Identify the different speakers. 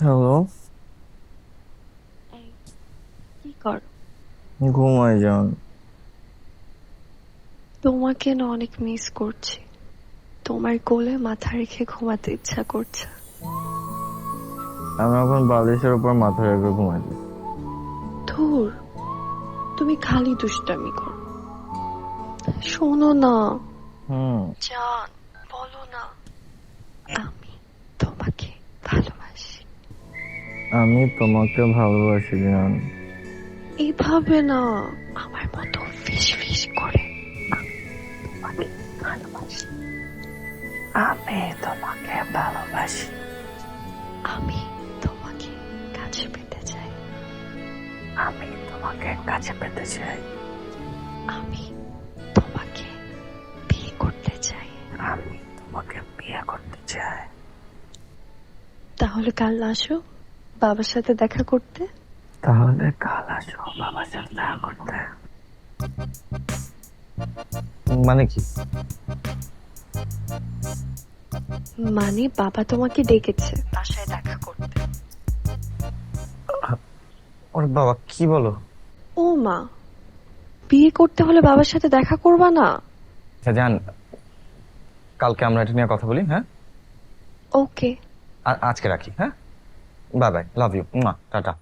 Speaker 1: Hello.
Speaker 2: এই, কি কর?
Speaker 1: ঘুমাই যান।
Speaker 2: তোমাকে না অনেক মিস করছি। তোমার কোলে মাথা রেখে ঘুমাতে ইচ্ছা করছে।
Speaker 1: আমি এখন বালিশের উপর মাথা রেখে ঘুমাইছি।
Speaker 2: ধুর, তুমি খালি দুষ্টামি করো। শোনো না,
Speaker 1: হুম।
Speaker 2: জান, বলো না। আমি তোমাকে ভালোবাসি।
Speaker 1: আমি তোমাকে ভালোবাসি জান।
Speaker 2: এইভাবে না, আমার মতো ফিস ফিস করে। আমি তোমাকে ভালোবাসি।
Speaker 1: আমি তোমাকে ভালোবাসি।
Speaker 2: আমি তোমাকে কাছে পেতে চাই।
Speaker 1: আমি তোমাকে কাছে পেতে চাই।
Speaker 2: আমি তোমাকে বিয়ে করতে চাই।
Speaker 1: আমি তোমাকে বিয়ে করতে চাই।
Speaker 2: তাহলে কাল আসো বাবার সাথে দেখা করতে।
Speaker 1: তাহলে কাল আসো বাবার সাথে দেখা করতে। মানে কি?
Speaker 2: মানে বাবা তোমাকে ডেকেছে বাসায় দেখা করতে।
Speaker 1: ওরে বাবা, কি বলো?
Speaker 2: ও মা, বিয়ে করতে হলে বাবার সাথে দেখা করবা না?
Speaker 1: আচ্ছা জান, কালকে আমরা এটা নিয়ে কথা বলি, হ্যাঁ?
Speaker 2: ওকে।
Speaker 1: আজকে রাখি, হ্যাঁ? Bye bye, love you, tata.